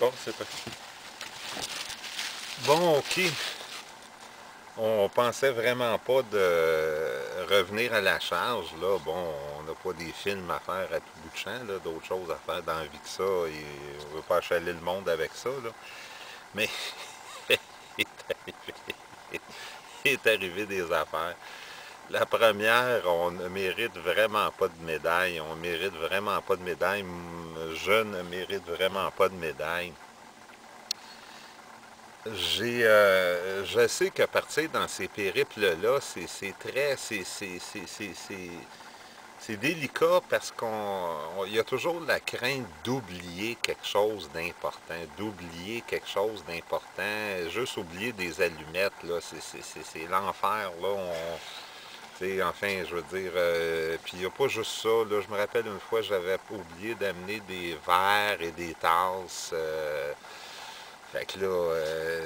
d'accord, c'est parti. Bon, OK. On pensait vraiment pas de revenir à la charge, là. Bon, on n'a pas des films à faire à tout bout de champ, là, d'autres choses à faire dans la vie que ça, et on veut pas achaler le monde avec ça, là. Mais il est arrivé des affaires. La première, on ne mérite vraiment pas de médaille. On mérite vraiment pas de médaille. Je ne mérite vraiment pas de médaille. Je sais que partir dans ces périples-là, c'est très, c'est délicat parce il y a toujours la crainte d'oublier quelque chose d'important, d'oublier quelque chose d'important, juste oublier des allumettes, là, c'est l'enfer, là, enfin, je veux dire, puis il n'y a pas juste ça, là, je me rappelle une fois, j'avais oublié d'amener des verres et des tasses, fait que là,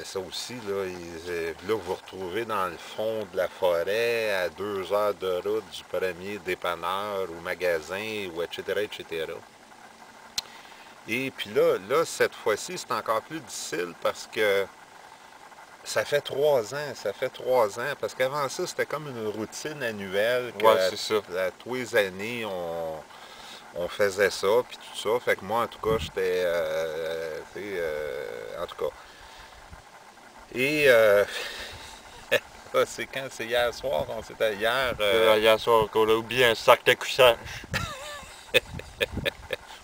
ça aussi, là, là, vous vous retrouvez dans le fond de la forêt, à 2 heures de route du premier dépanneur ou magasin, ou etc., etc. Et puis là, cette fois-ci, c'est encore plus difficile parce que ça fait 3 ans, parce qu'avant ça, c'était comme une routine annuelle Ouais, que c'est ça. à tous les années, on faisait ça, puis tout ça. Fait que moi, en tout cas, j'étais, en tout cas. Et c'est quand? C'est hier soir, on s'était hier. Hier soir, qu'on a oublié un sac de couchage.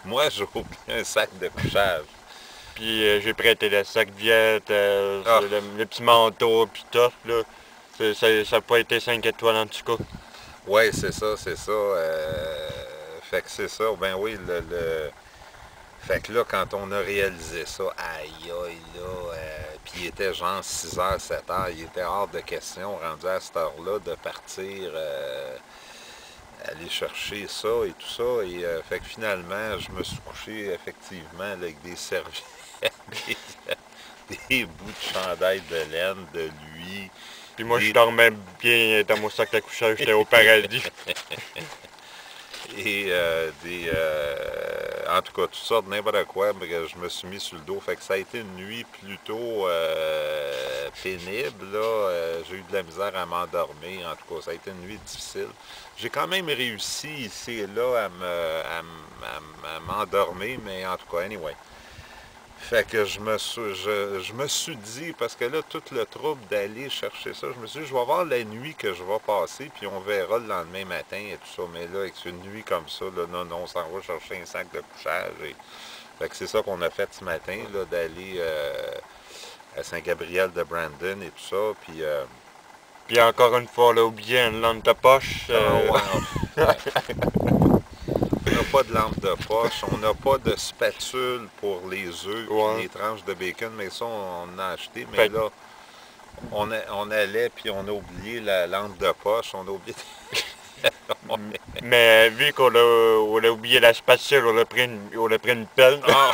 Moi, j'ai oublié un sac de couchage. Puis j'ai prêté le sac viette, Ah, le petit manteau, puis tout, là. Ça n'a pas été 5 étoiles en tout cas. ouais, c'est ça, c'est ça. Fait que c'est ça. Ben oui, fait que là, quand on a réalisé ça, aïe aïe là, puis il était genre 6 h, 7 h, il était hors de question, rendu à cette heure-là, de partir aller chercher ça et tout ça. Et fait que finalement, je me suis couché effectivement là, avec des serviettes, des, des bouts de chandail de laine, de lui. Puis moi, je Des, dormais bien dans mon sac de couchage, j'étais au paradis. et en tout cas, toutes sortes, n'importe quoi, mais je me suis mis sur le dos. Fait que ça a été une nuit plutôt pénible, là. J'ai eu de la misère à m'endormir. En tout cas, ça a été une nuit difficile. J'ai quand même réussi ici et là à m'endormir, mais en tout cas, anyway. Fait que je me suis dit, parce que là, tout le trouble d'aller chercher ça, je me suis dit, je vais voir la nuit que je vais passer, puis on verra le lendemain matin et tout ça. Mais là, avec une nuit comme ça, là, non, on s'en va chercher un sac de couchage. Fait que c'est ça qu'on a fait ce matin, là, d'aller à Saint-Gabriel-de-Brandon et tout ça. Puis, Puis encore une fois, on a oublié une lampe de poche. ouais, on n'a pas de lampe de poche, on n'a pas de spatule pour les œufs puis Ouais. les tranches de bacon, mais ça, on en a acheté. Mais Fait là, on allait puis on a oublié la lampe de poche, on a oublié. Mais vu on a oublié la spatule, on a pris une pelle. Ah!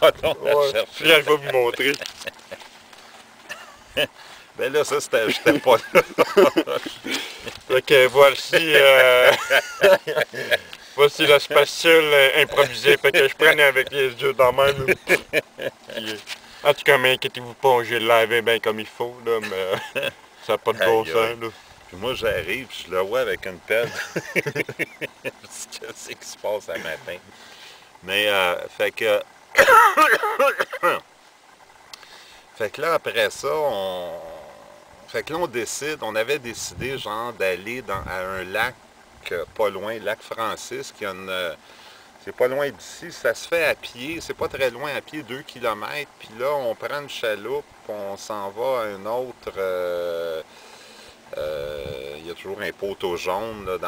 Ah non, la Ouais. chercher. Là, je vais vous montrer. Ben là, ça, j'étais pas là. Fait que voici, voici la spatule improvisée. Fait que je prenais avec les yeux dans la main. Puis, en tout cas, mais inquiétez-vous pas, j'ai lavé bien comme il faut, là, mais ça n'a pas de bon Aïe, sens, aïe. là. Puis moi, j'arrive, puis je le vois avec une pelle. Qu'est-ce qui se passe à matin? Mais, fait que. Fait que là, après ça, fait que là, on avait décidé, genre, d'aller à un lac pas loin, lac Francis, qui a une. C'est pas loin d'ici, ça se fait à pied, c'est pas très loin à pied, 2 kilomètres. Puis là, on prend une chaloupe, on s'en va à un autre. Il y a toujours un poteau jaune là,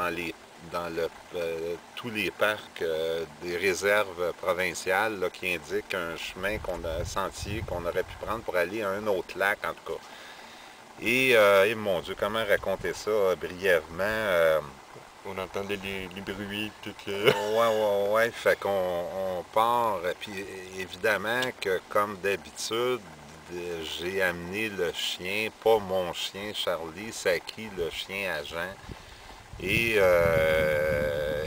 tous les parcs des réserves provinciales là, qui indiquent un chemin un sentier qu'on aurait pu prendre pour aller à un autre lac en tout cas. Et mon Dieu, comment raconter ça brièvement? On entendait les bruits, tout le... Ouais. Fait qu'on part. Puis évidemment que, comme d'habitude, j'ai amené le chien, pas mon chien Charlie, Saki, le chien agent. Et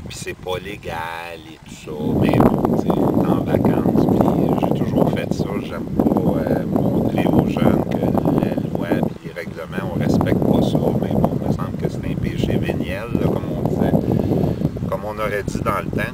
puis c'est pas légal et tout ça. Mais bon, tu sais, on est en vacances, puis j'ai toujours fait ça. J'aime pas montrer aux jeunes que la loi et les règlements, on respecte pas ça. Mais bon, il me semble que c'est un péché véniel, là, comme on disait, comme on aurait dit dans le temps.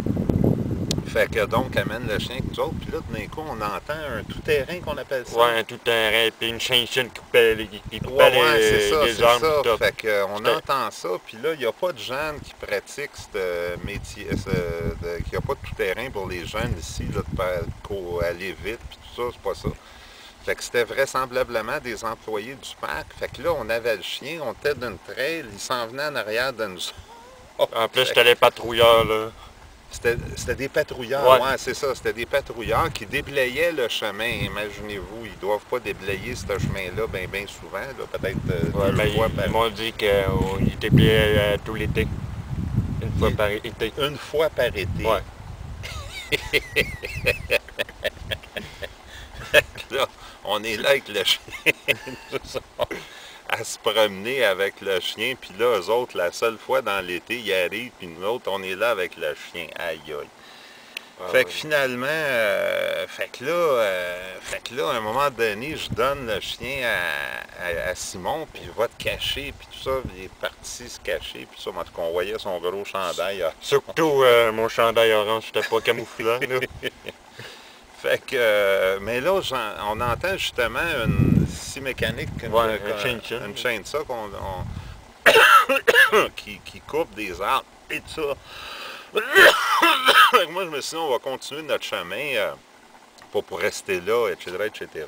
Fait que donc, amène le chien avec nous autres, puis là, d'un coup, on entend un tout-terrain qu'on appelle ça. Ouais, un tout-terrain, puis une chaîne qui coupait, qui coupait Ouais, c'est ça, les c'est armes, ça. tout. Fait que, on C'était- entend ça, puis là, il n'y a pas de jeunes qui pratiquent ce métier, qu'il n'y a pas de tout-terrain pour les jeunes ici, là, aller vite, puis tout ça, c'est pas ça. Fait que c'était vraisemblablement des employés du parc. Fait que là, on avait le chien, on était d'une trail, il s'en venait en arrière de nous autres. En plus, c'était les patrouilleurs, là. C'était des patrouilleurs, ouais, c'est ça. C'était des patrouilleurs qui déblayaient le chemin. Imaginez-vous, ils doivent pas déblayer ce chemin-là bien souvent, là, peut-être Ouais, deux mais fois ils m'ont dit qu'il était plié tout l'été. Une fois par été. Une fois par été. Ouais. Là, on est là avec le chien, à se promener avec le chien, puis là, eux autres, la seule fois dans l'été, ils arrivent, puis nous autres, on est là avec le chien. Aïe, aïe. Fait que finalement, fait que là, à un moment donné, je donne le chien à Simon, puis il va te cacher, puis tout ça, il est parti se cacher, puis ça, en tout cas, on voyait son gros chandail. Surtout mon chandail orange, c'était pas camouflant, là. Fait que, mais là, on entend justement une scie mécanique, une chaîne ça, qui coupe des arbres et tout ça. Fait que moi, je me suis dit, on va continuer notre chemin, pas pour rester là, etc., etc.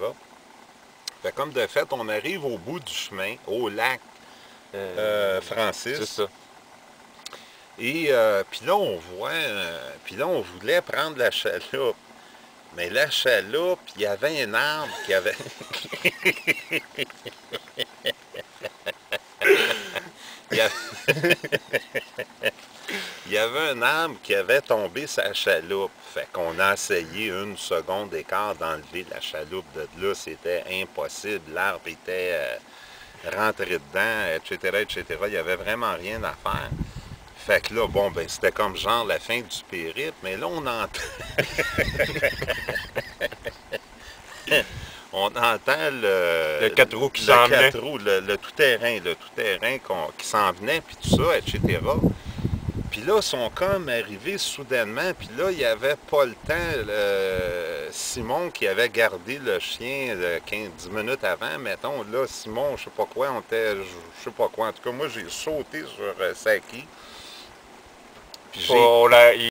Fait comme de fait, on arrive au bout du chemin, au lac Francis. C'est ça. Et puis là, on voit, puis là, on voulait prendre la chaloupe. Mais la chaloupe, il y avait un arbre qui avait... il y avait un arbre qui avait tombé sa chaloupe. Fait qu'on a essayé une seconde et quart d'enlever la chaloupe de là. C'était impossible. L'arbre était rentré dedans, etc., etc. Il n'y avait vraiment rien à faire. Fait que là, bon, ben c'était comme genre la fin du périple, mais là, on entend... on entend le 4 roues qui s'en venait. Le tout-terrain, qui s'en venait, puis tout ça, etc. Puis là, ils sont comme arrivés soudainement, puis là, il n'y avait pas le temps. Simon, qui avait gardé le chien 10 minutes avant, mettons, là, Simon, je sais pas quoi, je sais pas quoi. En tout cas, moi, j'ai sauté sur Saki. Puis